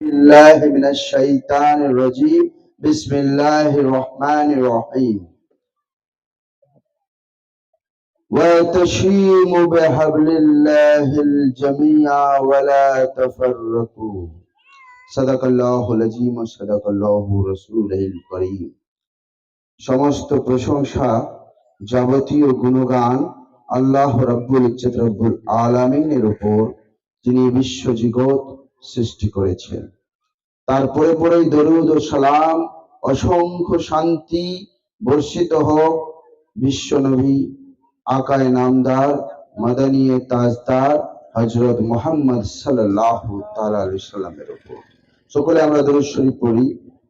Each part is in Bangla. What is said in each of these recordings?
بالله من الشيطان الرجيم بسم الله الرحمن الرحيم واعتصموا بحبل الله الجميع ولا تفرقوا صدق الله العظيم صدق الله رسوله الكريم সমস্ত প্রশংসা যাবতীয় গুণগান আল্লাহ রাব্বুল ইজ্জত রব্বুল আলামিনের উপর যিনি বিশ্বজগৎ সৃষ্টি করেছেন। তারপরে পরেই দরুদ ও সালাম অসংখ্য শান্তি বর্ষিত হোক বিশ্বনবী আকায়ে নামদার মাদানী তাজদার হযরত মুহাম্মদ সাল্লাল্লাহু তাআলা আলাইহি সাল্লামের উপর। সকলে আমরা দরুদ শরীফ পড়ি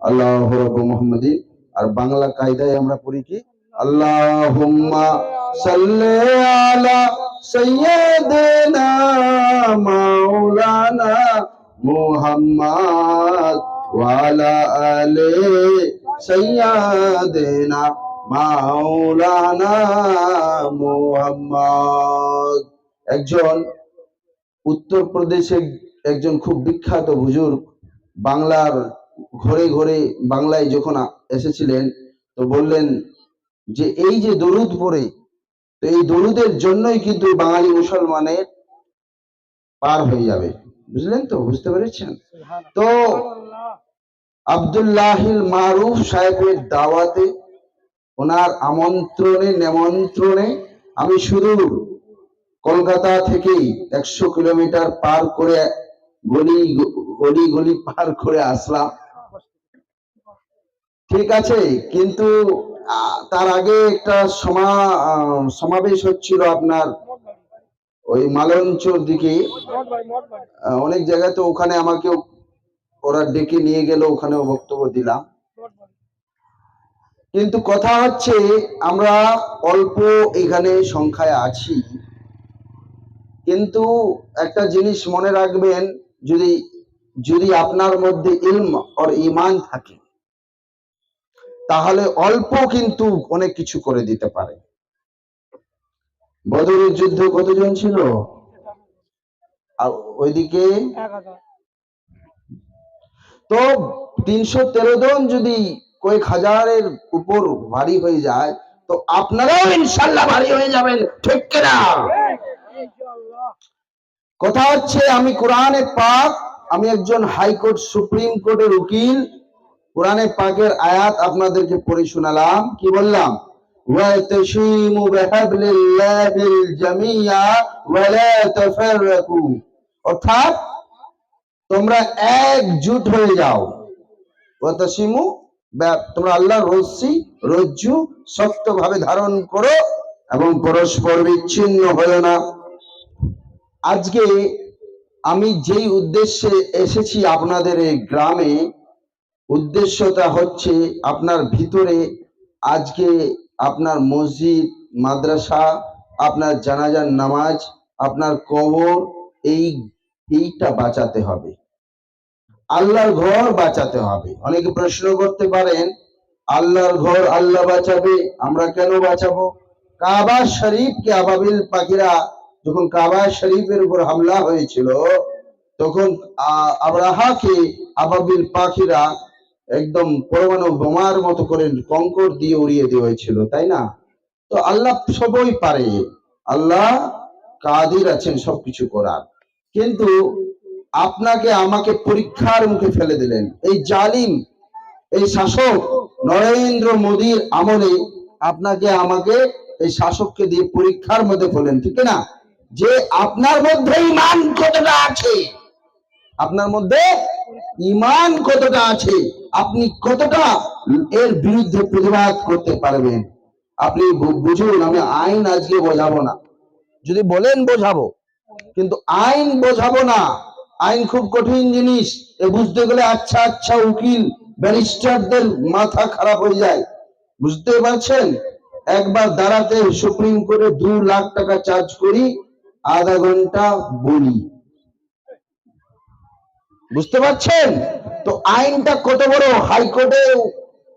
আল্লাহু রাব্বু মুহাম্মাদি। আর বাংলা কায়দায় আমরা পড়ি কি আল্লাহুম্মা সাল্লি আলা সাইয়্যিদিনা মাওলানা মুহাম্মদ ওয়ালা আলে সাইয়্যিদিনা মাওলানা মুহাম্মদ। একজন উত্তরপ্রদেশের একজন খুব বিখ্যাত বুজুর্গ বাংলার ঘরে ঘরে বাংলায় যখন এসেছিলেন তো বললেন যে এই যে দরুদ পড়ে, তো এই দরুদের জন্যই কিন্তু বাঙালি মুসলমানের পার হয়ে যাবে। বুঝলেন তো, বুঝতে পেরেছেন তো? আব্দুল্লাহিল মারুফ সাহেবের দাওয়াতে, ওনার আমন্ত্রণে নেমন্ত্রণে আমি শুধু কলকাতা থেকেই 100 কিলোমিটার পার করে গলি গলি গলি পার করে আসলাম, ঠিক আছে। কিন্তু তার আগে একটা সমাবেশ হচ্ছিল আপনার ওই মালঞ্চর দিকে অনেক জায়গায়, তো ওখানে আমাকে ওরা ডেকে নিয়ে গেল, ওখানেও বক্তব্য দিলাম। কিন্তু কথা হচ্ছে আমরা অল্প এখানে সংখ্যায় আছি, কিন্তু একটা জিনিস মনে রাখবেন, যদি যদি আপনার মধ্যে ইলম আর ঈমান থাকে তাহলে অল্প কিন্তু অনেক কিছু করে দিতে পারে। বদরের যুদ্ধে কতজন ছিল? আর ওইদিকে তো 313 জন যদি কয়েক হাজারের উপর ভারী হয়ে যায়, তো আপনারাও ইনশাআল্লাহ ভারী হয়ে যাবেন, ঠিক কিনা? কথা হচ্ছে আমি কোরআনে পাক, আমি একজন হাইকোর্ট সুপ্রিম কোর্টের উকিল, কোরআনে পাকের আয়াত আপনাদেরকে পড়ে শোনালাম। কি বললাম? ওয়াতাশিমু বিহাবলিল্লাহিল জামিয়া ওয়ালা তাফাররাকু, অর্থাৎ তোমরা একজুট হয়ে যাও। ওয়াতাশিমু, তোমরা আল্লাহর রস্সি রজ্জু শক্তভাবে ধারণ করো এবং পরস্পর বিচ্ছিন্ন হয়ো না। আজকে আমি যেই উদ্দেশ্যে এসেছি আপনাদের এই গ্রামে, উদ্দেশ্যটা হচ্ছে আপনার ভিতরে আজকে আপনার মসজিদ, মাদ্রাসা, আপনার জানাজার নামাজ, আপনার কবর, এইটা বাঁচাতে হবে, আল্লাহর ঘর বাঁচাতে হবে। অনেকে প্রশ্ন করতে পারেন আল্লাহর ঘর আল্লাহ বাঁচাবে, আমরা কেন বাঁচাবো? কাবা শরীফকে আবাবিল পাখিরা, যখন কাবা শরীফের উপর হামলা হয়েছিল তখন আবরাহাকে আবাবিল পাখিরা একদম পরমাণু বোমার মতো করে কঙ্কর দিয়ে উড়িয়ে দেওয়া হয়েছিল, তাই না? তো আল্লাহ সবই পারে, আল্লাহ কাদির আছেন সবকিছু করার। কিন্তু আপনাকে আমাকে পরীক্ষার মুখে ফেলে দিলেন। এই জালিম, এই শাসক নরেন্দ্র মোদীর আমলে আপনাকে আমাকে, এই শাসককে দিয়ে পরীক্ষার মধ্যে ফেলেন, ঠিক না? যে আপনার মধ্যে ঈমান কতটা আছে, আপনার মধ্যে ঈমান কতটা আছে, আপনি কতটা এর বিরুদ্ধে প্রতিবাদ করতে পারবেন। আপনি বুঝুন, আমি আইন আজকে বোঝাবো না, যদি বলেন বোঝাবো, কিন্তু আইন বোঝাবো না। আইন খুব কঠিন জিনিস, এ বুঝতে গেলে আচ্ছা আচ্ছা উকিল ব্যারিস্টারদের মাথা খারাপ হয়ে যায়, বুঝতে পারছেন? একবার দাঁড়াতে সুপ্রিম কোর্টে 2 লাখ টাকা চার্জ করি, আধা ঘন্টা বলি, বুঝতে পারছেন তো? আইনটা কত বড়, হাইকোর্টে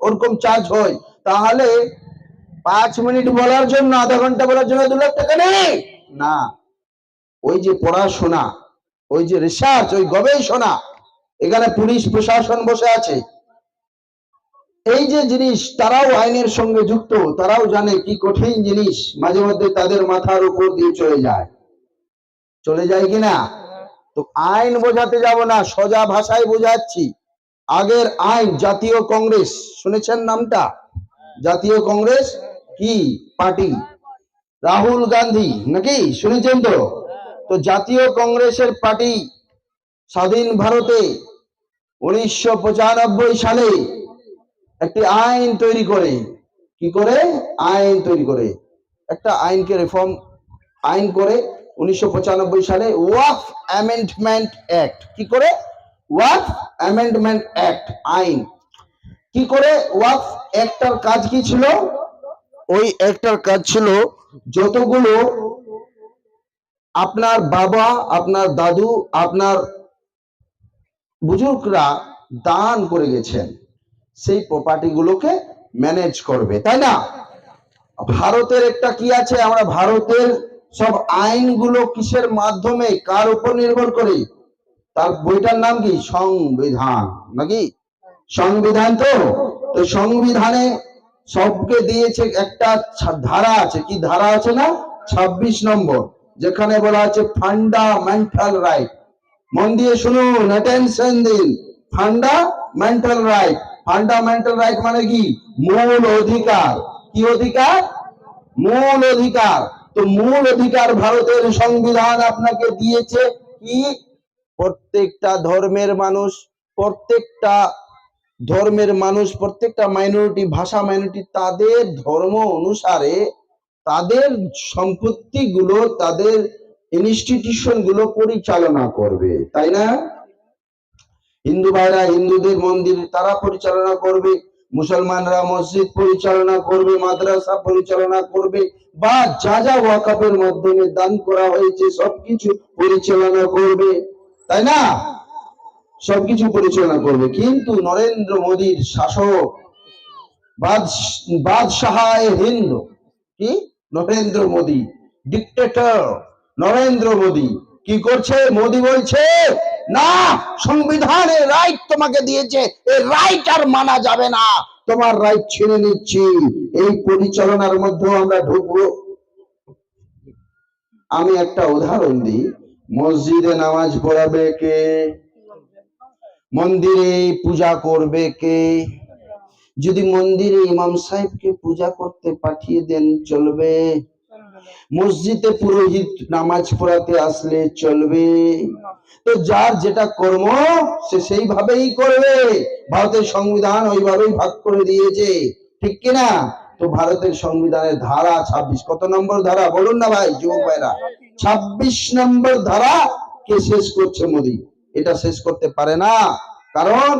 ওরকম চার্জ হয়, তাহলে 5 মিনিট বলার জন্য, আধা ঘন্টা বলার জন্য 2 লাখ টাকা নেই না। ওই যে পড়াশোনা, ওই যে রিসার্চ, ওই গবেষণা, এখানে পুলিশ প্রশাসন বসে আছে। এই যে জিনিস, তারাও আইনের সঙ্গে যুক্ত, তারাও জানে কি কঠিন জিনিস মাঝে মধ্যে তাদের মাথার উপর দিয়ে চলে যায় কিনা। তো আইন বোঝাতে যাব না, সোজা ভাষায় বোঝাচ্ছি। আগের আইন, জাতীয় কংগ্রেস, শুনেছেন নামটা? জাতীয় কংগ্রেস কি পার্টি? রাহুল গান্ধী নাকি, শুনেছেন তো? তো জাতীয় কংগ্রেসের পার্টি স্বাধীন ভারতে 1995 সালে একটি আইন তৈরি করে, কি করে? আইন তৈরি করে, একটা আইনকে রিফর্ম আইন করে 1995 সালে ওয়াকফ অ্যামেন্ডমেন্ট অ্যাক্ট। কি করে? ওয়াকফ অ্যামেন্ডমেন্ট অ্যাক্ট আইন। কি করে? ওয়াকফ অ্যাক্টটার কাজ কি ছিল? ওই অ্যাক্টটার কাজ ছিল যতগুলো আপনার বাবা, আপনার দাদু, আপনার বুজুর্গরা দান করে গেছেন, সেই প্রপার্টি গুলোকে ম্যানেজ করবে, তাই না? ভারতের একটা কি আছে, আমরা ভারতের সব আইনগুলো কিসের মাধ্যমে, কার উপর নির্ভর করে? তার বইটার নাম কি? সংবিধান, নাকি? সংবিধান। তো তো সংবিধানে সবকে দিয়েছে একটা ধারা আছে, কি ধারা আছে না? 26 নম্বর, যেখানে বলা আছে ফান্ডামেন্টাল রাইট। মন দিয়ে শুনুন, অ্যাটেনশন দিন। ফান্ডামেন্টাল রাইট, ফান্ডামেন্টাল রাইট মানে কি? মূল অধিকার। কি অধিকার? মূল অধিকার। তো মূল অধিকার ভারতের সংবিধান আপনাকে দিয়েছে কি? প্রত্যেকটা ধর্মের মানুষ, প্রত্যেকটা ধর্মের মানুষ, প্রত্যেকটা মাইনরিটি, ভাষা মাইনরিটি, তাদের ধর্ম অনুসারে তাদের সম্পত্তি গুলো, তাদের ইনস্টিটিউশন গুলো পরিচালনা করবে, তাই না? হিন্দু ভাইরা হিন্দুদের মন্দির তারা পরিচালনা করবে, মুসলমানরা মসজিদ পরিচালনা করবে, মাদ্রাসা পরিচালনা করবে, বা যা যা ওয়াকফের মাধ্যমে দান করা হয়েছে সবকিছু পরিচালনা করবে, তাই না? সবকিছু পরিচালনা করবে। কিন্তু নরেন্দ্র মোদীর শাসক, বাদশাহ হিন্দ, কি? নরেন্দ্র মোদী, ডিক্টেটর নরেন্দ্র মোদী কি করছে? মোদী বলছে না, সংবিধানের রাইট তোমাকে দিয়েছে, এই রাইট আর মানা যাবে না, তোমার রাইট ছিনে নিচ্ছি। এই পরিচালনার মধ্যে আমরা ঢুকবো। আমি একটা উদাহরণ দিই, মসজিদে নামাজ পড়াবে কে? মন্দিরে পূজা করবে কে? যদি মন্দিরে ইমাম সাহেবকে পূজা করতে পাঠিয়ে দেন চলবে? মসজিদে পুরোহিত নামাজ পড়াতে আসলে চলবে? তো যার যেটা কর্ম সে সেইভাবেই করবে। ভারতের সংবিধান ওইভাবেই ভাগ করে দিয়েছে, ঠিক কিনা? তো ভারতের সংবিধানের ধারা 26, কত নম্বর ধারা বলুন না ভাই, যুবক ভাইরা? 26 নম্বর ধারা কে শেষ করছে? মোদী। এটা শেষ করতে পারে না, কারণ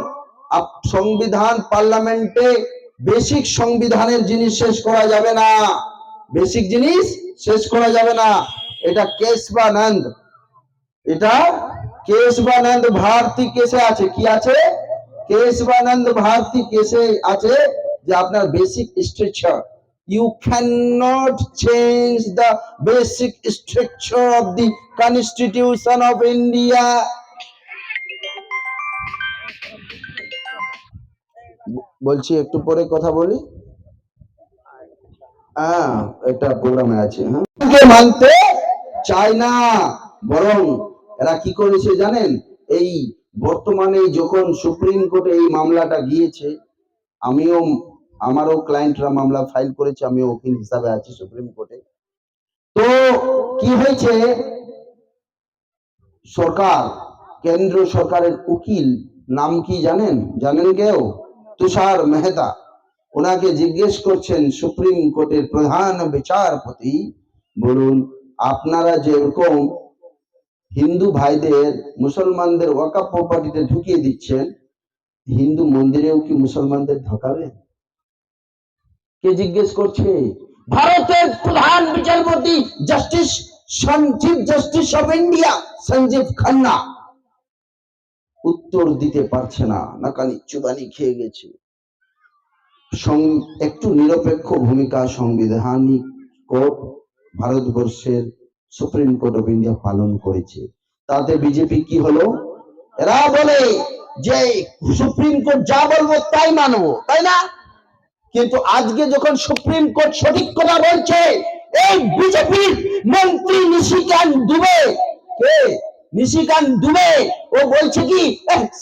সংবিধান পার্লামেন্টে বেসিক সংবিধানের জিনিস শেষ করা যাবে না, বেসিক জিনিস শেষ করা যাবে না। এটা কেশবানন্দ, এটা কেশবানন্দ ভারতী কেসে আছে, কি আছে? কেশবানন্দ ভারতী কেসে আছে যে আপনার basic structure, you cannot change the basic structure of the Constitution of India. বলছি একটু পরে কথা বলি, হ্যাঁ একটা প্রোগ্রামে আছে, হ্যাঁ মানতে চায় না। বরং এরা কি করেছে জানেন? এই বর্তমানে যখন সুপ্রিম কোর্টে এই মামলাটা গিয়েছে, আমিও, আমারও ক্লায়েন্টরা মামলা ফাইল করেছে, আমিও উকিল হিসাবে আছি সুপ্রিম কোর্টে। তো কি হয়েছে, সরকার, কেন্দ্র সরকারের উকিল নাম কি জানেন? জানেন কেউ? তুষার মেহতা। ওনাকে জিজ্ঞেস করছেন সুপ্রিম কোর্টের প্রধান বিচারপতি, বলুন আপনারা যেরকম হিন্দু ভাইদের মুসলমানদের ওয়াকফ প্রপার্টিতে ঢুকিয়ে দিচ্ছেন, হিন্দু মন্দিরেও কি মুসলমানদের ঢোকাবে? কে জিজ্ঞেস করছে? ভারতের প্রধান বিচারপতি justice chief justice of India Sanjiv Khanna উত্তর দিতে পারছে না, নাকানি চুবানি খেয়ে গেছে। একটু নিরপেক্ষ ভূমিকা সাংবিধানিক কোর্ট, ভারতবর্ষের সুপ্রিম কোর্ট অফ ইন্ডিয়া পালন করেছে। তাতে বিজেপি কি হলো? এরা বলে যে সুপ্রিম কোর্ট যা বলবো তাই মানবো, তাই না? কিন্তু আজকে যখন সুপ্রিম কোর্ট সঠিক কথা বলছে, এই বিজেপির মন্ত্রী নিশিকান্ত দুবে, কে নিশিকান্ত দুবে, ও বলছে কি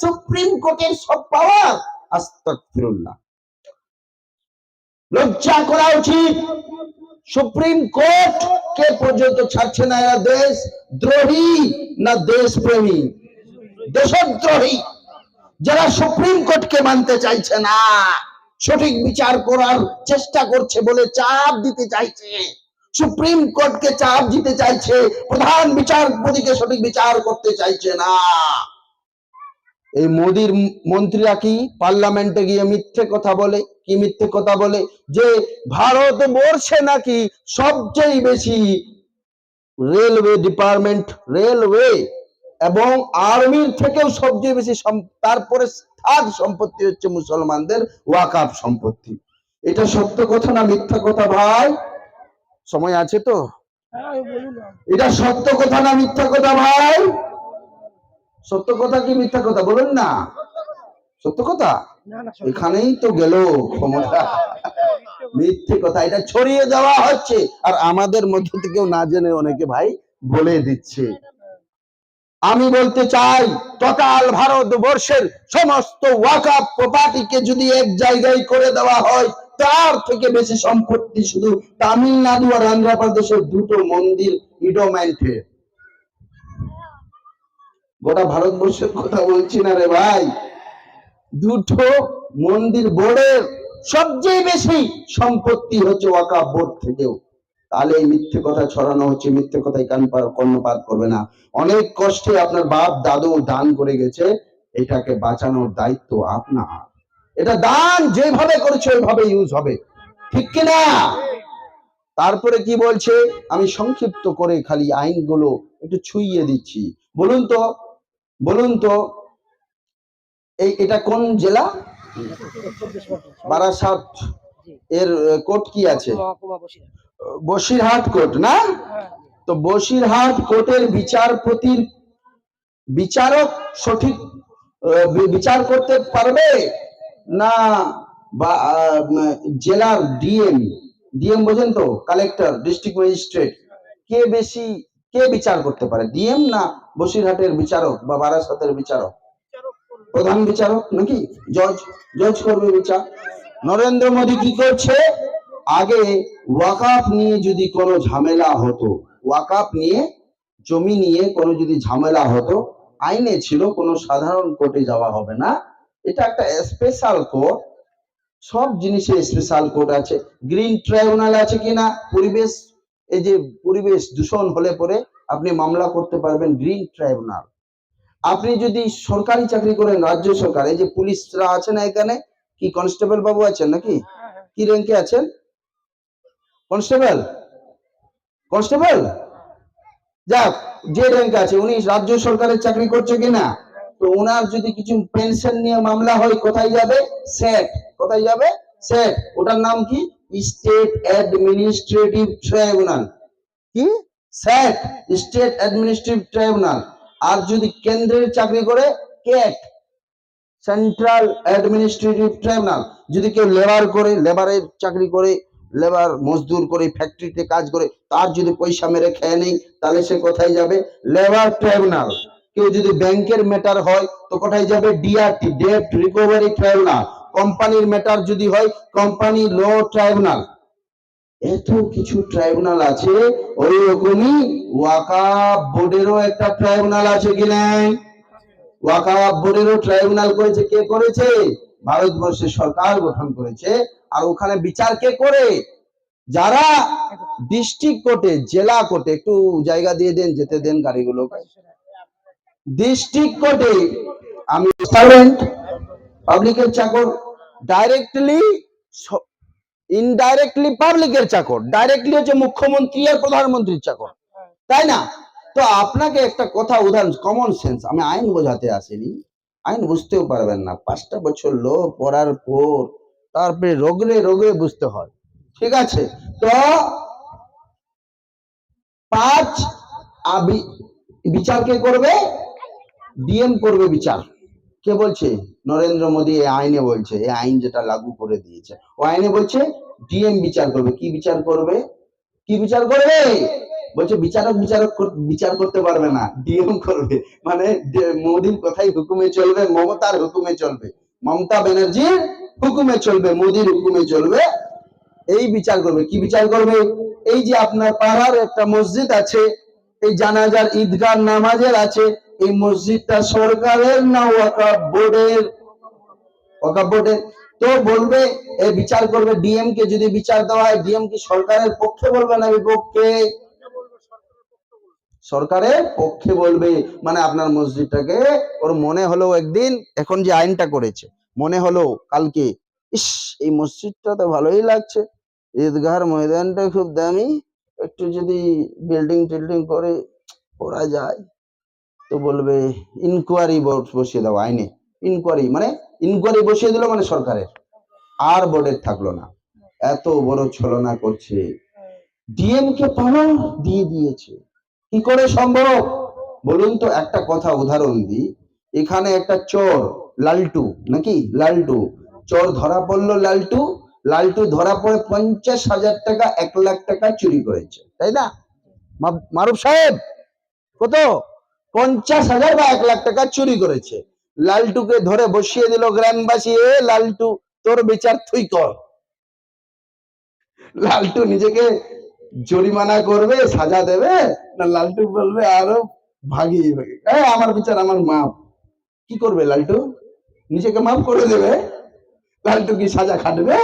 সুপ্রিম কোর্টের সব পাওয়ার। আস্তাগফিরুল্লাহ, লজ্জা করা উচিত। সুপ্রিম কোর্ট কে পর্যন্ত ছাড়ছে না, এরা দেশ দ্রোহী না দেশপ্রেমী? দেশদ্রোহী যারা সুপ্রিম কোর্টকে মানতে চাইছে না, সঠিক বিচার করার চেষ্টা করছে বলে চাপ দিতে চাইছে, সুপ্রিম কোর্টকে চাপ দিতে চাইছে, প্রধান বিচারপতিকে সঠিক বিচার করতে চাইছে না। এই মোদির মন্ত্রীরা কি পার্লামেন্টে গিয়ে মিথ্যে কথা বলে, কি মিথ্যে কথা বলে যে ভারতবর্ষে নাকি সবচেয়ে বেশি রেলওয়ে ডিপার্টমেন্ট, রেলওয়ে এবং আর্মির থেকেও সবচেয়ে বেশি, তারপরে থার্ড সম্পত্তি হচ্ছে মুসলমানদের ওয়াকাফ সম্পত্তি। এটা সত্য কথা না মিথ্যা কথা ভাই? সময় আছে তো? এটা সত্য কথা না মিথ্যা কথা ভাই? সত্য কথা কি মিথ্যা কথা বলুন না? সত্য কথা। এখানেই তো গেল ক্ষমতা। মিথ্যে কথা এটা ছড়িয়ে দেওয়া হচ্ছে, আর আমাদের মধ্যে থেকেও না জেনে অনেকে ভাই বলে দিচ্ছে। আমি বলতে চাই, টোটাল ভারতবর্ষের সমস্ত ওয়াকফ প্রপার্টিকে যদি এক জায়গায় করে দেওয়া হয়, তার থেকে বেশি সম্পত্তি শুধু তামিলনাড়ু আর অন্ধ্রপ্রদেশের দুটো মন্দির ইডোমেন্টে। গোটা ভারতবর্ষের কথা বলছি না রে ভাই, দুটো মন্দির বোর্ডের সবচেয়ে বেশি সম্পত্তি হচ্ছে ওয়াকফ বোর্ড থেকেও। তাহলে এই মিথ্যে কথা ছড়ানো হচ্ছে, মিথ্যে কথায় কর্ণপাত করবে না। অনেক কষ্টে আপনার বাপ দাদু দান করে গেছে, এটাকে বাঁচানোর দায়িত্ব আপনার। এটা দান যেভাবে করেছে ওইভাবে ইউজ হবে, ঠিক কিনা? তারপরে কি বলছে, আমি সংক্ষিপ্ত করে খালি আইনগুলো একটু ছুঁয়ে দিচ্ছি। বলুন তো, বলুন তো, এটা কোন জেলা? বারাসাত। এর কোর্ট কি আছে? বসিরহাট কোর্ট না? তো বসিরহাট কোর্টের বিচারপতির বিচারক সঠিক বিচার করতে পারবে না বা জেলার ডিএম? ডিএম বোঝেন তো, কালেক্টর, ডিস্ট্রিক্ট ম্যাজিস্ট্রেট, কে বিচার করতে পারে? ডিএম না বসিরহাটের বিচারক বা বারাসাতের বিচারক? প্রধান বিচারক নাকি জজ? জজ করবে বিচার। নরেন্দ্র মোদী কি করছে, আগে ওয়াকফ নিয়ে যদি কোনো ঝামেলা হতো, ওয়াকফ নিয়ে, জমি নিয়ে কোনো যদি ঝামেলা হতো, আইনে ছিল কোনো সাধারণ কোর্টে যাওয়া হবে না, এটা একটা স্পেশাল কোর্ট। সব জিনিসে স্পেশাল কোর্ট আছে। গ্রিন ট্রাইব্যুনাল আছে কিনা, পরিবেশ, এই যে পরিবেশ দূষণ হলে পরে আপনি মামলা করতে পারবেন গ্রিন ট্রাইব্যুনাল। আপনি যদি সরকারি চাকরি করেন, রাজ্য সরকার, এই যে পুলিশরা আছে না এখানে, কি কনস্টেবল বাবু আছেন নাকি? কি র্যাঙ্কে আছেন? কনস্টেবল, কনস্টেবল, যাক যে র্যাঙ্ক আছে, উনি রাজ্য সরকারের চাকরি করছে কিনা, তো ওনার যদি কিছু পেনশন নিয়ে মামলা হয় কোথায় যাবে? সেট। কোথায় যাবে? সেট। ওটার নাম কি? State administrative tribunal. কি? SAT, state administrative tribunal. আর যদি কেন্দ্রের চাকরি করে, ক্যাট, সেন্ট্রাল অ্যাডমিনিস্ট্রেটিভ ট্রাইব্যুনাল। যদি কেউ লেবার করে, লেবারের চাকরি করে, লেবার মজদুর করে, ফ্যাক্টরিতে কাজ করে, তার যদি পয়সা মেরে খেয়ে নেই, তাহলে সে কোথায় যাবে? Labour tribunal. কেউ যদি ব্যাংকের ম্যাটার হয় তো কোথায় যাবে? DRT, debt recovery tribunal. কোম্পানির ম্যাটার যদি হয়, কোম্পানি ল ট্রাইব্যুনাল। এত কিছু ট্রাইব্যুনাল আছে। ওই রকমই ওয়াকফ বোর্ডেরও একটা ট্রাইব্যুনাল আছে কি নাই? ওয়াকফ বোর্ডেরও ট্রাইব্যুনাল করেছে। কে করেছে? ভারতবর্ষের সরকার গঠন করেছে। আর ওখানে বিচার কে করে? যারা ডিস্ট্রিক্ট কোর্টে, জেলা কোর্টে, একটু জায়গা দিয়ে দেন, যেতে দেন গাড়িগুলো। ডিস্ট্রিক্ট কোর্টে আমি সার্ভেন্ট, পাবলিকের চাকর, ডাইরেক্টলি, ইনডাইরেক্টলি পাবলিকের চাকর, ডাইরেক্টলি হচ্ছে মুখ্যমন্ত্রী আর প্রধানমন্ত্রীর চাকর, তাই না? তো আপনাকে একটা কথা, উদাহরণ, কমন সেন্স, আমি আইন বোঝাতে আসিনি, আইন বুঝতেও পারবেন না, 5টা বছর লো পড়ার পর তারপরে রোগরে রোগে বুঝতে হয়, ঠিক আছে? তো 5 বিচার কে করবে? ডিএম করবে বিচার। কে বলছে? নরেন্দ্র মোদী এই আইনে বলছে, এই আইন যেটা লাগু করে দিয়েছে, ও আইনে বলছে ডিএম বিচার করবে। কি বিচার করবে? কি বিচার করবে? বলছে বিচার করতে পারবে না, ডিএম করবে। মানে মোদীর কথাই হুকুমে চলবে, মমতার হুকুমে চলবে, মমতা ব্যানার্জির হুকুমে চলবে, মোদীর হুকুমে চলবে। এই বিচার করবে। কি বিচার করবে? এই যে আপনার পাড়ার একটা মসজিদ আছে, এই জানাজার ঈদগাহ নামাজের আছে, এই মসজিদটা সরকারের না ওয়াকফ বোর্ডের? ওয়াকফ বোর্ডের। তো বলবে এই বিচার করবে ডিএম কে। যদি বিচার দেওয়া হয়, ডিএম কি সরকারের পক্ষে বলবে না বিপক্ষে? সরকারের পক্ষে বলবে। মানে আপনার মসজিদটাকে ওর মনে হলো একদিন, এখন যে আইনটা করেছে, মনে হলো কালকে, ইস এই মসজিদটা তো ভালোই লাগছে, ঈদগাহর ময়দানটা খুব দামি, একটু যদি বিল্ডিং টিল্ডিং করে করা যায়, তো বলবে ইনকোয়ারি বসিয়ে দাও আইনে। ইনকোয়ারি মানে ইনকোয়ারি বসিয়ে দিল, মানে সরকারের আর বোর্ডের থাকলো না। এত বড় ছলনা করছে। ডিএম কে পাওয়ার দিয়ে দিয়েছে। কি করে সম্ভব বলুন তো? একটা কথা উদাহরণ দিই। এখানে একটা চোর লালটু, নাকি লালটু চোর ধরা পড়লো। লালটু লালটু ধরা পড়ে 50,000 টাকা, 1 লাখ টাকা চুরি করেছে, তাই না মারুফ সাহেব? কত? 50,000 বা 1 লাখ টাকা চুরি করেছে। লালটুকে ধরে বসিয়ে দিল গ্রামবাসী, এ লালটু তোর বিচার তুই কর। লালটু নিজেকে জরিমানা করবে, সাজা দেবে, না লালটু বলবে আরো ভাগিয়ে ভাগিয়ে আমার বিচার, আমার মাপ? কি করবে লালটু? নিজেকে মাফ করে দেবে। লালটু কি সাজা খাটবে?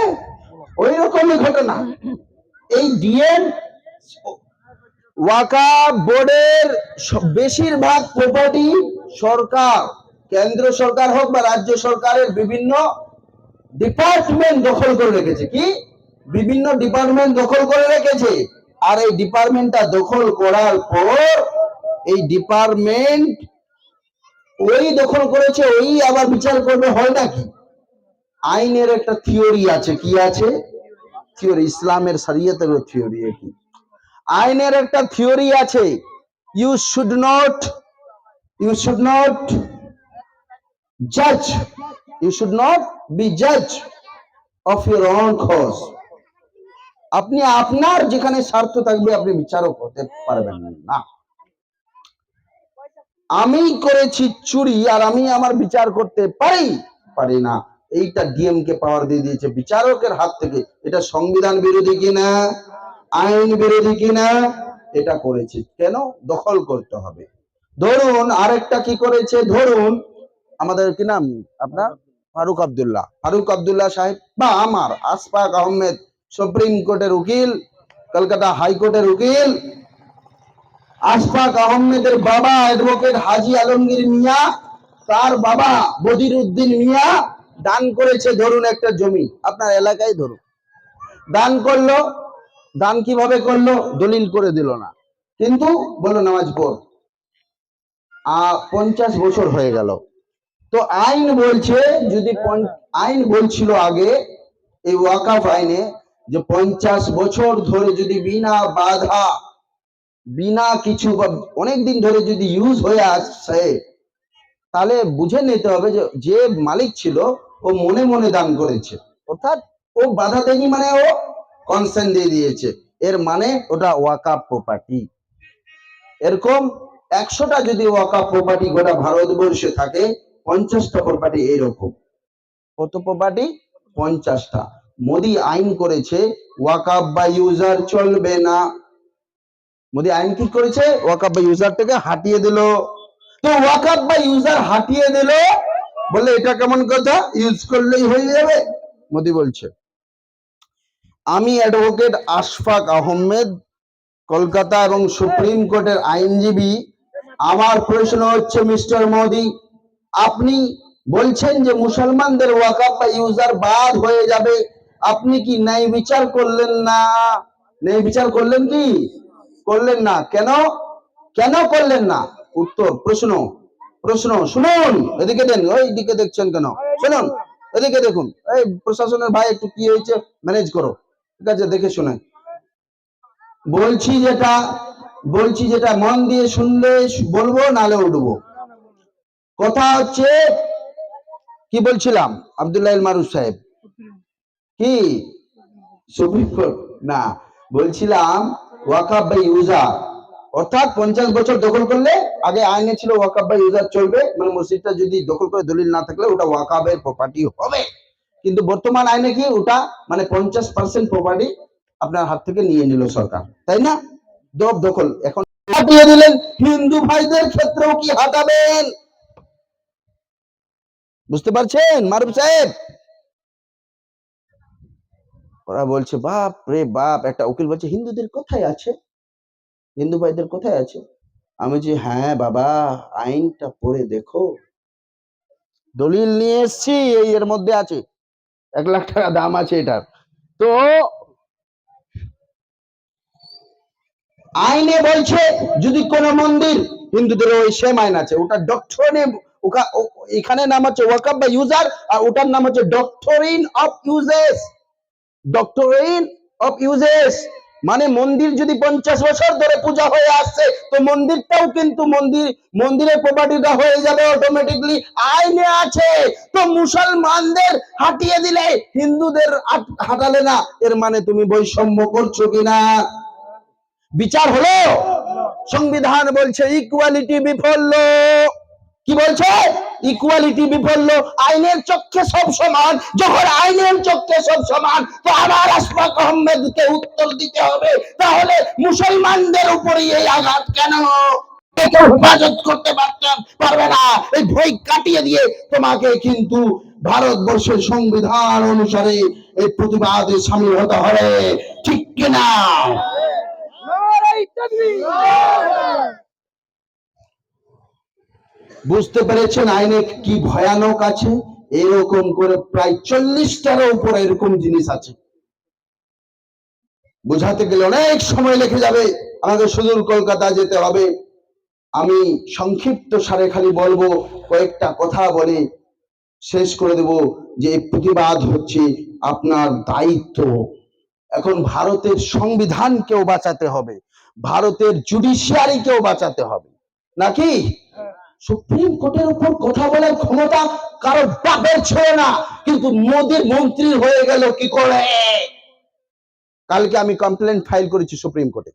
ওই রকমই ঘটনা। এই ডিএম ওয়াকফ বোর্ডের বেশিরভাগ প্রপার্টি সরকার, কেন্দ্র সরকার হোক বা রাজ্য সরকারের বিভিন্ন ডিপার্টমেন্ট দখল করে রেখেছে। কি? বিভিন্ন ডিপার্টমেন্ট দখল করে রেখেছে। আর এই ডিপার্টমেন্টটা দখল করার পর, এই ডিপার্টমেন্ট ওই দখল করেছে, ওই আবার বিচার করবে, হয় নাকি? আইনের একটা থিওরি আছে। কি আছে? থিওরি, ইসলামের শরীয়তের থিওরি। কি? আইনের একটা থিওরি আছে, ইউ শুড নট জাজ, ইউ শুড নট বি জাজ অফ ইউর ওন কজ। আপনি আপনার যেখানে স্বার্থ থাকবে, আপনি বিচারক হতে পারবেন না। আমি করেছি চুরি আর আমি আমার বিচার করতে পারি না, এইটা ডিএম কে পাওয়ার দিয়ে দিয়েছে বিচারকের হাত থেকে। এটা সংবিধান বিরোধী কিনা, আইন বিরোধী কিনা? এটা করেছে কেন? দখল করতে হবে। ধরুন আরেকটা কি করেছে, ধরুন আমাদের কি নাম আপনার, ফারুক আব্দুল্লাহ সাহেব, বা আমার আশফাক আহমেদ, সুপ্রিম কোর্টের উকিল, কলকাতা হাইকোর্টের উকিল। আশফাক আহমেদের বাবা অ্যাডভোকেট হাজী আলমগীর মিয়া, তার বাবা বদির উদ্দিন মিয়া দান করেছে ধরুন একটা জমি আপনার এলাকায়, ধরুন দান করলো। দান কিভাবে করলো? দলিল করে দিল না, কিন্তু বললো নামাজ পড়। 50 বছর হয়ে গেল। তো আইন বলছে, যদি আইন বলছিল আগে এই ওয়াকফ আইনে, যে 50 বছর ধরে যদি বিনা বাধা, বিনা কিছু, বা অনেকদিন ধরে যদি ইউজ হয়ে আসছে, তাহলে বুঝে নিতে হবে যে যে মালিক ছিল ও মনে মনে দান করেছে, অর্থাৎ ও বাধা দেয়নি, মানে ও কনসেন্ট দিয়ে দিয়েছে, এর মানে ওটা ওয়াকফ প্রপার্টি। এরকম 100টা যদি ওয়াকফ প্রপার্টি গোটা ভারতবর্ষে থাকে, 50টা প্রপার্টি এইরকম। কত প্রপার্টি? 50টা। মোদি আইন করেছে ওয়াকফ বা ইউজার চলবে না। মোদি আইন কি করেছে? ওয়াকফ বা ইউজারটাকে হাটিয়ে দিল। তো ওয়াকফ বা ইউজার হাটিয়ে দিল বলে এটা কেমন কথা? ইউজ করলেই হয়ে যাবে? মোদি বলছে, আমি অ্যাডভোকেট আশফাক আহমেদ, কলকাতা এবং সুপ্রিম কোর্টের আইনজীবী। আমার প্রশ্ন হচ্ছে, মিস্টার মোদি, আপনি বলছেন যে মুসলমানদের ওয়াকফ বা ইউজার বাদ হয়ে যাবে, আপনি কি ন্যায় বিচার করলেন না? ন্যায় বিচার করলেন কি? করলেন না। কেন? কেন করলেন না? উত্তর, প্রশ্ন শুনুন, এদিকে দেন, ওই দিকে দেখছেন কেন? শুনুন, এদিকে দেখুন। এই প্রশাসনের ভাই, একটু কি হয়েছে ম্যানেজ করো, ঠিক আছে? দেখে শুনে বলছি যেটা মন দিয়ে শুনলে বলবো, নালে উঠবো। কথা হচ্ছে কি বলছিলাম? আব্দুল্লাহ মারুফ সাহেব কি সুপ্রিম কোর্ট না, বলছিলাম ওয়াকাফ বাই ইউজার, অর্থাৎ 50 বছর দখল করলে, আগে আইনে ছিল ওয়াকাফ বাই ইউজার চলবে, মানে মসজিদটা যদি দখল করে দলিল না থাকলে ওটা ওয়াকাফের প্রপার্টি হবে। কিন্তু বর্তমান আইনে কি ওটা মানে 50% প্রপার্টি আপনার হাত থেকে নিয়ে নিল সরকার, তাই না? দখল এখন হাতিয়ে দিলেন। হিন্দু ভাইদের ক্ষেত্রেও কি হাঁটাবেন? বুঝতে পারছেন মারুফ সাহেব? ওরা বলছে বাপ রে বাপ, একটা উকিল বলছে হিন্দুদের কোথায় আছে, হিন্দু ভাইদের কোথায় আছে? আমি যে হ্যাঁ বাবা, আইনটা পড়ে দেখো, দলিল নিয়ে এসছি, এই এর মধ্যে আছে, 1 লাখ টাকা দাম আছে এটার। তো আইনে বলছে যদি কোন মন্দির, হিন্দুদের ওই সেম আইন আছে, ওটা ডক্টরিনে, এখানে নাম হচ্ছে ওয়াকাফ বা ইউজার, আর ওটার নাম হচ্ছে ডক্টরিন অফ ইউজেস। ডক্টরিন অফ ইউজেস মানে মন্দির যদি 50 বছর ধরে পূজা হয়ে আসছে, তো মন্দিরটাও কিন্তু মন্দিরের প্রপার্টিটা হয়ে যাবে অটোমেটিকলি, আইনে আছে। তো মুসলমানদের হাঁটিয়ে দিলে হিন্দুদের হাঁটালে না, এর মানে তুমি বৈষম্য করছো কিনা? বিচার হলো? সংবিধান বলছে ইকুয়ালিটি বিফল্য। কি বলছে? ইকুয়ালিটি বিফল্য। আইনের চোখে সব সমান। যখন আইনের চোখে সব সমান, তো আমার আশফাক আহমেদকে উত্তর দিতে হবে, তাহলে মুসলমানদের উপরই এই আঘাত কেন? কেউ হেফাজত করতে পারবে না। এই ভয় কাটিয়ে দিয়ে তোমাকে কিন্তু ভারতবর্ষের সংবিধান অনুসারে এই প্রতিবাদে সামিল হতে হবে, ঠিক কিনা? বুঝতে পেরেছেন আইনে কি ভয়ানক আছে? এরকম করে প্রায় 40টার উপরে এরকম জিনিস আছে, বোঝাতে গেলে অনেক সময় লেগে যাবে, আমাকে সুদূর কলকাতা যেতে হবে। আমি সংক্ষিপ্ত সারে খালি বলবো, কয়েকটা কথা বলে শেষ করে দেব, যে প্রতিবাদ হচ্ছে আপনার দায়িত্ব। এখন ভারতের সংবিধানকেও বাঁচাতে হবে, ভারতের জুডিশিয়ারিকেও বাঁচাতে হবে, নাকি? সুপ্রিম কোর্টের উপর কথা বলার ক্ষমতা কারো বাপের ছিল না, কিন্তু মোদির মন্ত্রী হয়ে গেল কি করে? কালকে আমি কমপ্লেন ফাইল করেছি সুপ্রিম কোর্টে,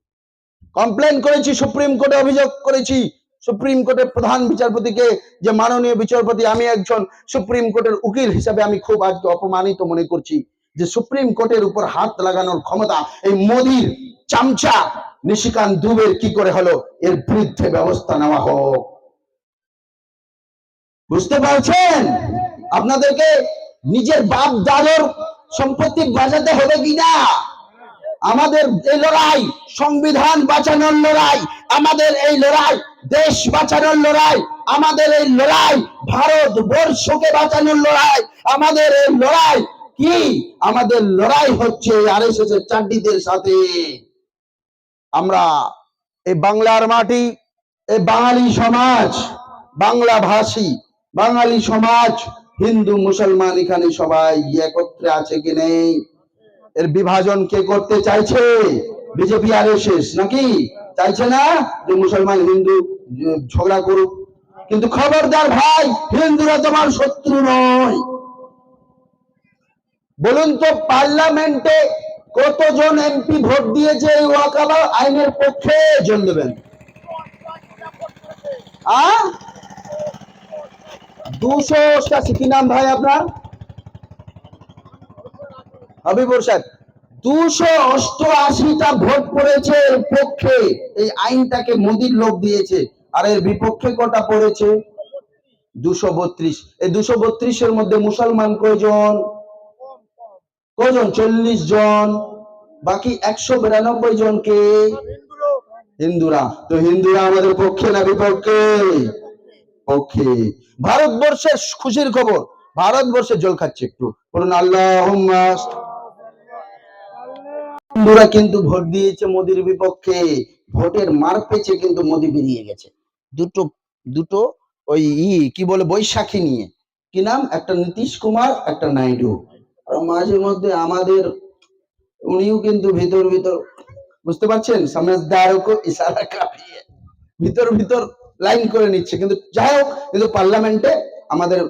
কমপ্লেন করেছি সুপ্রিম কোর্টে, অভিযোগ করেছি সুপ্রিম কোর্টের প্রধান বিচারপতিকে, যে মাননীয় বিচারপতি, আমি একজন সুপ্রিম কোর্টের উকিল হিসাবে আমি খুব আজকে অপমানিত মনে করছি যে সুপ্রিম কোর্টের উপর হাত লাগানোর ক্ষমতা এই মোদির চামচা নিশিকান্ত দুবের কি করে হলো? এর বিরুদ্ধে ব্যবস্থা নেওয়া হোক। বুঝতে পারছেন? আপনাদেরকে নিজের বাপ দাদার সম্পত্তি বাঁচাতে হবে কিনা? আমাদের এই লড়াই সংবিধান বাঁচানোর লড়াই, আমাদের এই লড়াই দেশ বাঁচানোর লড়াই, আমাদের এই লড়াই ভারতবর্ষকে বাঁচানোর লড়াই, আমাদের এই লড়াই কি? আমাদের লড়াই হচ্ছে আরএসএস এর চাড্ডিদের সাথে। আমরা এই বাংলার মাটি, এই বাঙালি সমাজ, বাংলা ভাষী বাঙালি সমাজ, হিন্দু মুসলমান এখানে সবাই একত্রে আছে কি নেই? এর বিভাজন কে করতে চাইছে? বিজেপি আরএসএস নাকি? চাইছে না যে মুসলমান হিন্দু ঝগড়া করুক? কিন্তু খবরদার ভাই, হিন্দুরা তোমার শত্রু নয়। বলুন তো পার্লামেন্টে কতজন এমপি ভোট দিয়েছে এই ওয়াকাফ আইনের পক্ষে? জন দেবেন? 288। কি নাম ভাই আপনার? হাবিবুর সাহেব। 288টা ভোট পড়েছে এর পক্ষে, এই আইনটাকে মোদির লোক দিয়েছে। আর এর বিপক্ষে কটা পড়েছে? 232। এই 232-এর মধ্যে মুসলমান কয়জন? কজন? 40 জন। বাকি 192 জনকে হিন্দুরা। তো হিন্দুরা আমাদের পক্ষে না বিপক্ষে? পক্ষে। ভারতবর্ষের খুশির খবর, ভারতবর্ষে জল খাচ্ছে, একটু বলুন আল্লাহুম্মা। হিন্দুরা কিন্তু ভোট দিয়েছে মোদির বিপক্ষে, ভোটের মার পেছে কিন্তু মোদি বেরিয়ে গেছে। দুটো দুটো ওই কি বলে বৈশাখী নিয়ে, কি নাম? একটা নীতিশ কুমার, একটা নাইডু। আর মাঝে মধ্যে আমাদের উনিও কিন্তু ভিতর ভিতর, বুঝতে পারছেন, সমঝদারো কো ইশারা কাফিয়ে, ভিতর ভিতর লাইন করে নিচ্ছে। কিন্তু যাই হোক, কিন্তু পার্লামেন্টে আমাদের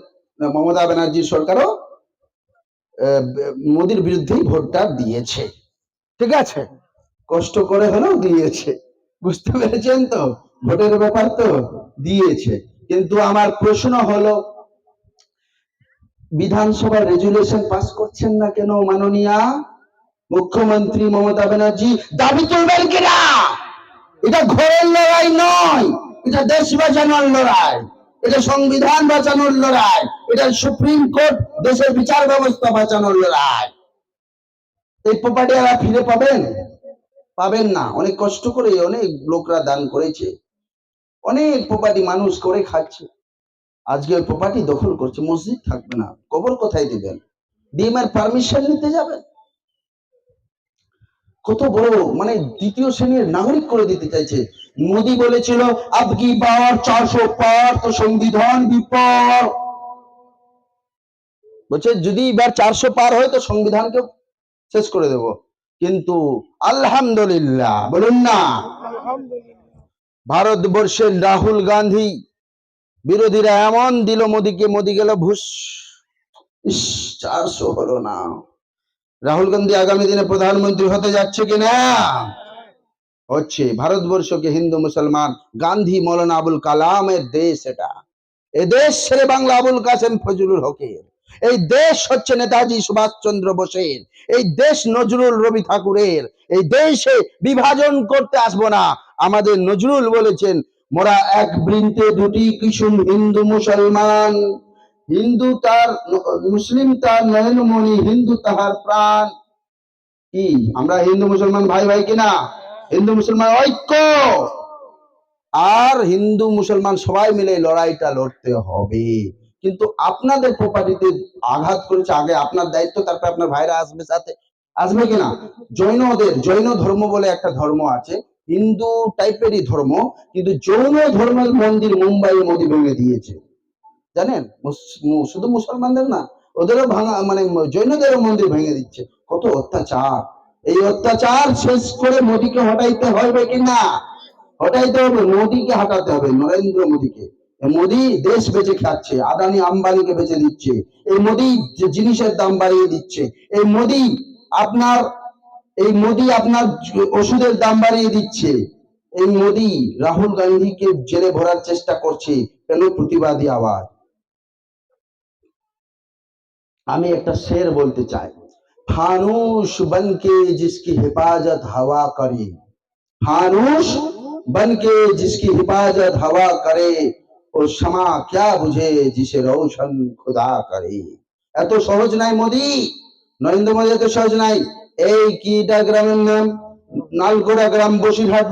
মমতা ব্যানার্জির সরকারও মোদির বিরুদ্ধেই ভোটটা দিয়েছে। ঠিক আছে, কষ্ট করে হলেও দিয়েছে। বুঝতে পেরেছেন তো, ভোটের ব্যাপার তো দিয়েছে। কিন্তু আমার প্রশ্ন হলো, বিধানসভার রেজুলেশন পাস করছেন না কেন মাননীয়া মুখ্যমন্ত্রী মমতা ব্যানার্জি? দাবি তুলবেন কিনা? এটা ঘরের লড়াই নয়, এটা দেশ বাঁচানোর লড়াই, এটা সংবিধান বাঁচানোর লড়াই, এটা সুপ্রিম কোর্ট দেশের বিচার ব্যবস্থা বাঁচানোর লড়াই। এই প্রপার্টি আর ফিরে পাবেন? পাবেন না। অনেক কষ্ট করে অনেক লোকরা দান করেছে, অনেক প্রপার্টি মানুষ করে খাচ্ছে, আজকে ওই প্রপার্টি দখল করছে। মসজিদ থাকবে না, কবর কোথায় দিবেন? ডিএমের পারমিশন নিতে যাবেন? কত বড় মানে দ্বিতীয় শ্রেণীর নাগরিক করে দিতে চাইছে। মোদি বলেছিল আবকি বার 400 পার তো সংবিধান বিপর, বলছে যদি এবার 400 পার হয় তো সংবিধানকে শেষ করে দেব। কিন্তু আলহামদুলিল্লাহ বলুন না, ভারতবর্ষের রাহুল গান্ধী বিরোধীরা এমন দিল মোদিকে, মোদি গেল ভুস। 400 হলো না। রাহুল গান্ধী আগামী দিনে প্রধানমন্ত্রী হতে যাচ্ছে কিনা? হচ্ছে। ভারতবর্ষকে হিন্দু মুসলমান, গান্ধী মৌলানা আবুল কালামের দেশ এটা। এই দেশ ছেড়ে বাংলা আবুল কাসেম ফজলুল হকের, এই দেশ হচ্ছে নেতাজি সুভাষচন্দ্র বোসের, এই দেশ নজরুল রবি ঠাকুরের। এই দেশে বিভাজন করতে আসবো না। আমাদের নজরুল বলেছেন, মোরা এক বৃন্তে দুটি কিশুম হিন্দু মুসলমান, হিন্দু তার মুসলিম তার নয়নমণি, হিন্দু তাহার প্রাণ। কি আমরা হিন্দু মুসলমান ভাই ভাই কিনা? হিন্দু মুসলমান ঐক্য, আর হিন্দু মুসলমান সবাই মিলে লড়াইটা লড়তে হবে। কিন্তু আপনাদের প্রপার্টিতে আঘাত করেছে, আগে আপনার দায়িত্ব, তারপর আপনার ভাইরা আসবে সাথে, আসবে কিনা? জৈনদের, জৈন ধর্ম বলে একটা ধর্ম আছে, হিন্দু টাইপেরই ধর্ম, কিন্তু জৈন ধর্মের মন্দির মুম্বাইয়ে মোদি ভেঙে দিয়েছে, জানেন? শুধু মুসলমানদের না, ওদেরও ভাঙা, মানে জৈনদেরও মন্দির ভেঙে দিচ্ছে। কত অত্যাচার! এই অত্যাচার শেষ করে মোদিকে হটাইতে হবে কিনা? হটাইতে হবে, মোদিকে হটাতে হবে, নরেন্দ্র মোদিকে। মোদি দেশ বেঁচে খাচ্ছে, আদানি আম্বানিকে বেঁচে দিচ্ছে, এই মোদি জিনিসের দাম বাড়িয়ে দিচ্ছে, এই মোদি আপনার, এই মোদি আপনার ওষুধের দাম বাড়িয়ে দিচ্ছে, এই মোদি রাহুল গান্ধীকে জেলে ভরার চেষ্টা করছে। কেন? প্রতিবাদী আওয়াজ। আমি একটা শের বলতে চাই, ফানুস बनके जिसकी हिफाजत हवा करे, फानुस बनके जिसकी हिफाजत हवा करे, ও क्षमा क्या बुझे जिसे रोशन खुदा करे। এত সহজ নাই মোদি, নরেন্দ্র মোদি এত সহজ নাই। এই কিটা গ্রামের নাম? নালগোড়া গ্রাম, বসিরহাট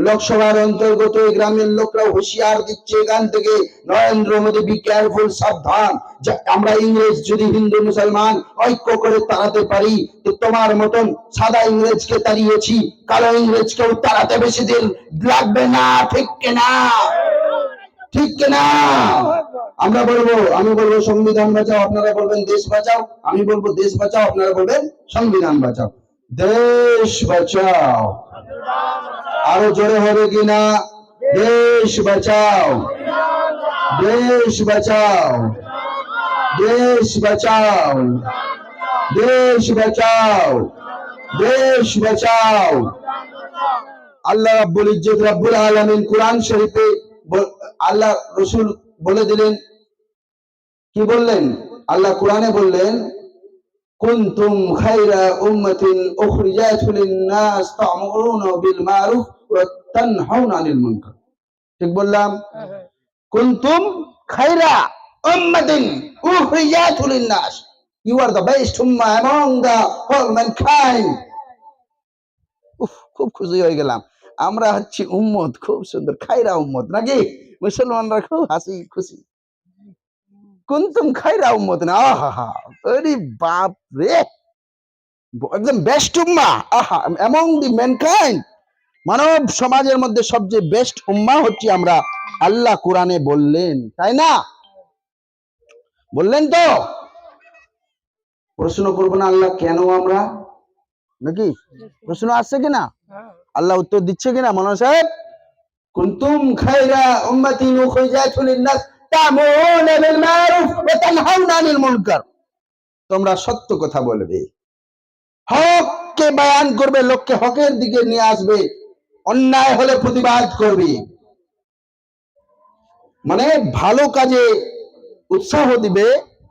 লোকসভার অন্তর্গত। এই গ্রামের লোকরা হুঁশিয়ার দিচ্ছে এখান থেকে, নরেন্দ্র মোদি বি কেয়ারফুল, সাবধান। আমরা ইংরেজ যদি হিন্দু মুসলমান ঐক্য করে তাড়াতে পারি, তো তোমার মতন সাদা ইংরেজকে তাড়িয়েছি, কালো ইংরেজকেও তাড়াতে বেশি দিন লাগবে না। ঠিক কিনা? ঠিক কিনা? আমরা বলবো, আমি বলবো সংবিধান বাঁচাও, আপনারা বলবেন দেশ বাঁচাও। আমি বলবো দেশ বাঁচাও, আপনারা বলবেন সংবিধান বাঁচাও। দেশ বাঁচাও, আরো জোরে হবে কিনা? দেশ বাঁচাও, দেশ বাঁচাও, দেশ বাঁচাও, দেশ বাঁচাও, দেশ বাঁচাও। আল্লাহ রাব্বুল ইজ্জত রাব্বুল আলামিন কুরআন শরীফে আল্লাহ রসুল বলে দিলেন, কি বললেন? আল্লাহ কোরআনে বললেন, কুনতুম খায়রা উম্মাতিন উখরিজাত লিন-নাস তা'মুরুনা বিল মারুফ ওয়া তানহাউনা আনিল মুনকার। ঠিক বললাম? কুনতুম খায়রা উম্মাতিন উখরিজাত লিন-নাস, you are the best ummah among the whole mankind. খুব খুশি হয়ে গেলাম। আমরা হচ্ছি উম্মত, খুব সুন্দর, খায়রা উম্মত, নাকি? মুসলমানরা খুব হাসি খুশি, কুনতুম খায়রা উম্মত না, আহা, আরে বাপ রে, একদম বেস্ট উম্মাহ, আহা, among the mankind, মানব সমাজের মধ্যে সবচেয়ে বেস্ট উম্মাহ হচ্ছে আমরা, আল্লাহ কোরআনে বললেন, তাই না? বললেন তো? প্রশ্ন করবো না আল্লাহ কেন আমরা, নাকি? প্রশ্ন আসছে কিনা? আল্লাহ উত্তর দিচ্ছে কিনা? মনোজ সাহেব, কুনতুম খায়রা উম্মাতিন উখরিজাত লিন-নাস তা'মুরুনা বিল মা'রুফ ওয়া তানহাউনা আনিল মুনকার, তোমরা সত্য কথা বলবে, হককে বয়ান করবে, লোককে হকের দিকে নিয়ে আসবে, অন্যায় হলে প্রতিবাদ করবে। মানে ভালো কাজে উৎসাহ দিবে,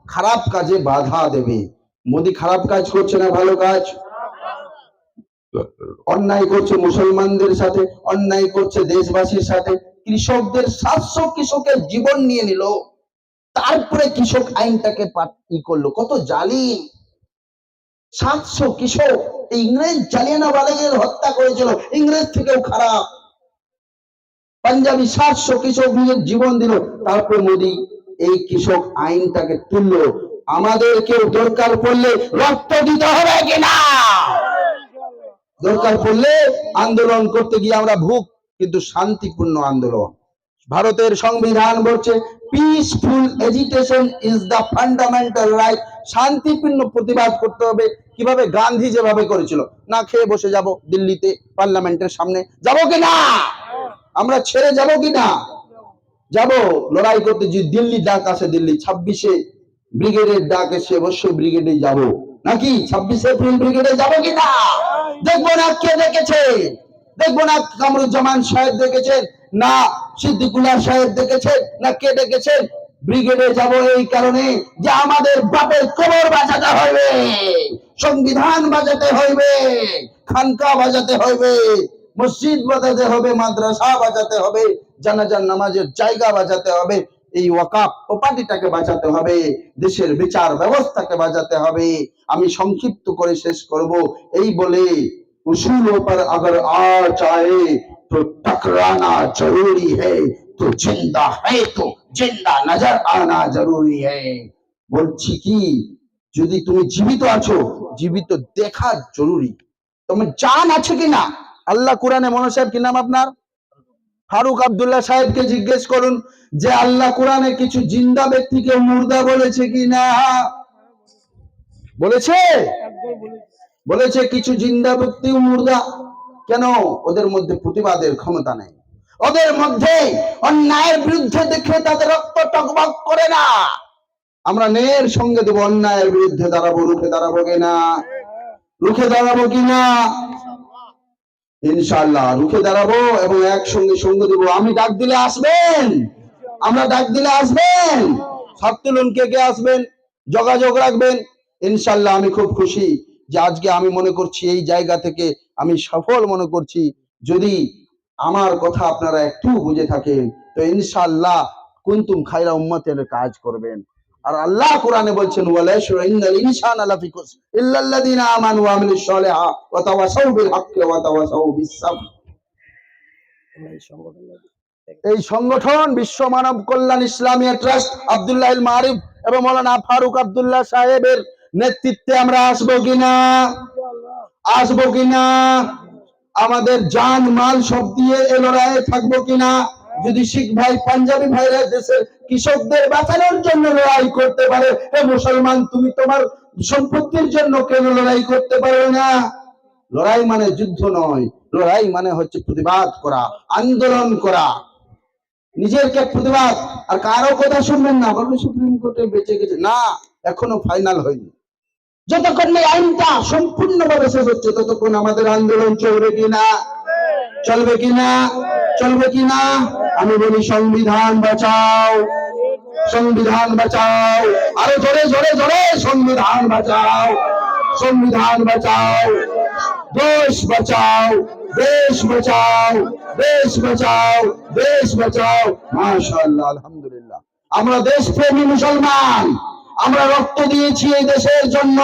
খারাপ কাজে বাধা দেবে। মোদি খারাপ কাজ করছে না ভালো কাজ? অন্যায় করছে মুসলমানদের সাথে, অন্যায় করছে দেশবাসীর সাথে। কৃষকদের 700 কৃষকের জীবন নিয়ে নিল, তারপরে কৃষক আইনটাকে ই করলো। কত জালিম! 700 কৃষক ইংরেজ জালিয়ানওয়ালাবাগের হত্যা করেছিল, ইংরেজ থেকেও খারাপ। পাঞ্জাবি 700 কৃষক নিজের জীবন দিল, তারপরে মোদি এই কৃষক আইনটাকে তুললো। আমাদেরকেও দরকার পড়লে রক্ত দিতে হবে কিনা? দরকার পড়লে আন্দোলন করতে গিয়ে আমরা ভুগ, কিন্তু শান্তিপূর্ণ আন্দোলন। ভারতের সংবিধান বলছে peaceful agitation is the fundamental right. শান্তিপূর্ণ প্রতিবাদ করতে হবে। কিভাবে? গান্ধী যেভাবে করেছিল, না খেয়ে বসে যাব দিল্লিতে, পার্লামেন্টের সামনে যাব কিনা? আমরা ছেড়ে যাব কিনা? যাব লড়াই করতে। যে দিল্লি ডাক আসে, দিল্লি 26-এ ব্রিগেডের ডাক এসে, অবশ্যই ব্রিগেডে যাব। নাকি 26 এপ্রিল ব্রিগেডে যাব কিনা? দেখবো না কে দেখেছে, দেখবো না কামরুজ্জামান সাহেব দেখেছেন, না সিদ্দিকুল্লাহ সাহেব দেখেছেন, না কে দেখেছেন। ব্রিগেডে যাব এই কারণে যে আমাদের বাপের কবর বাজাতে হবে, সংবিধান বাজাতে হবে, খানকা বাজাতে হবে, মসজিদ বাজাতে হবে, মাদ্রাসা বাজাতে হবে, জানাজার নামাজের জায়গা বাজাতে হবে, এই ওয়াকাফ প্রপার্টিটাকে বাঁচাতে হবে, দেশের বিচার ব্যবস্থাকে বাঁচাতে হবে। আমি সংক্ষিপ্ত করে শেষ করব এই বলে, उसूलों पर अगर आ जाए तो टकराना जरूरी है, तो जिंदा है तो जिंदा नजर आना जरूरी है। বলছি কি, যদি তুমি জীবিত আছো, জীবিত দেখা জরুরি। তোমার জান আছে কিনা? আল্লাহ কোরআনে, মনোজ সাহেব কি নাম আপনার? ফারুক আব্দুল্লাহ সাহেবকে জিজ্ঞেস করুন যে আল্লাহ কোরআনে কিছু জিন্দা ব্যক্তিকে মুর্দা বলেছে কিনা? বলেছে? বলেছে কিছু জিন্দা ব্যক্তি মুর্দা। কেন? ওদের মধ্যে প্রতিবাদের ক্ষমতা নেই, ওদের মধ্যে অন্যায়ের বিরুদ্ধে দেখে তাদের রক্ত টকবক করে না। আমরা ন্যায়ের সঙ্গে দেবো, অন্যায়ের বিরুদ্ধে দাঁড়াবো, রুখে দাঁড়াবো কিনা? রুখে দাঁড়াবো কিনা? ইনশাআল্লাহ রুখে দাঁড়াবো এবং একসঙ্গে সঙ্গ দেবো। আমি ডাক দিলে আসবেন, আমরা ডাক দিলে আসবেন। হাত তুলুন কে কে আসবেন, যোগাযোগ রাখবেন। ইনশাআল্লাহ আমি খুব খুশি যে আজকে আমি মনে করছি এই জায়গা থেকে আমি সফল মনে করছি। যদি আমার কথা আপনারা একটু বুঝে থাকেন তো ইনশাআল্লাহ কুনতুম খায়রা উম্মাতের কাজ করবেন। আর আল্লাহ কোরআনে বলছেন ওয়ালাশরা ইন্নাল ইনসানা লাফি খুসর ইল্লাল্লাযিনা আমানু ওয়া আমিলুস সালিহাত ওয়া তাওয়াসাউ বিল হাক্কি ওয়া তাওয়াসাউ বিস সাবর। এই সংগঠন বিশ্ব মানব কল্যাণ ইসলামিয়া ট্রাস্ট আব্দুল্লাহ আল মারিফ এবং মাওলানা ফারুক আব্দুল্লাহ সাহেবের নেতৃত্বে আমরা আসবো কিনা? আসবো কিনা? আমাদের জান মাল সব দিয়ে এ লড়াইয়ে থাকবো কিনা? যদি শিখ ভাই, পাঞ্জাবি ভাইরা দেশের কৃষকদের বাঁচানোর জন্য লড়াই করতে পারে, হে মুসলমান তুমি তোমার সম্পত্তির জন্য কেন লড়াই করতে পারো না? লড়াই মানে যুদ্ধ নয়, লড়াই মানে হচ্ছে প্রতিবাদ করা, আন্দোলন করা, নিজেরকে প্রতিবাদ। আর কারো কথা শুনবেন না, বলবে সুপ্রিম কোর্টে বেঁচে গেছে, না এখনো ফাইনাল হয়নি। যতক্ষণ এই আইনটা সম্পূর্ণভাবে শেষ হচ্ছে ততক্ষণ আমাদের আন্দোলন চলবে কিনা? চলবে কিনা? চলবে কিনা? আমি বলি সংবিধান বাঁচাও, সংবিধান বাঁচাও, আরো জোরে জোরে জোরে সংবিধান বাঁচাও, সংবিধান বাঁচাও, দেশ বাঁচাও, দেশ বাঁচাও, দেশ বাঁচাও, দেশ বাঁচাও। মাশাআল্লাহ, আলহামদুলিল্লাহ। আমরা দেশপ্রেমী মুসলমান, আমরা রক্ত দিয়েছি এই দেশের জন্য,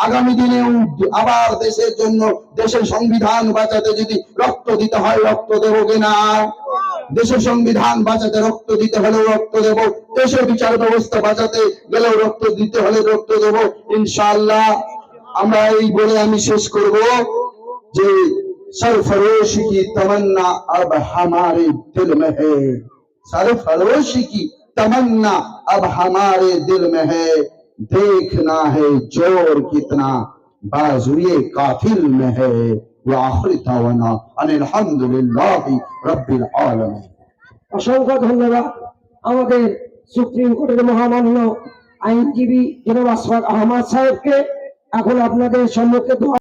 আগামী দিনে আবার দেশের জন্য, দেশের সংবিধান বাঁচাতে যদি রক্ত দিতে হয় রক্ত দেবো কিনা? দেশের সংবিধান বাঁচাতে রক্ত দিতে হলেও রক্ত দেব, দেশের বিচার ব্যবস্থা বাঁচাতে গেলেও রক্ত দিতে হলে রক্ত দেব ইনশাআল্লাহ। আমরা এই বলে আমি শেষ করব যে सरफरोशी की तमन्ना अब हमारे दिल में है, सरफरोशी की तमन्ना अब हमारे दिल में है, देखना है जोर कितना बाजुए कातिल में है। व आखिर दावाना अनिल हम्दुलिल्लाहि रब्बिल आलमीन। অসংখ্য ধন্যবাদ আমাদের সুপ্রিম কোর্টের মহামান্য আইনজীবী জনাব আশফাক আহমদ সাহেবকে এখন আপনাদের সম্মুখে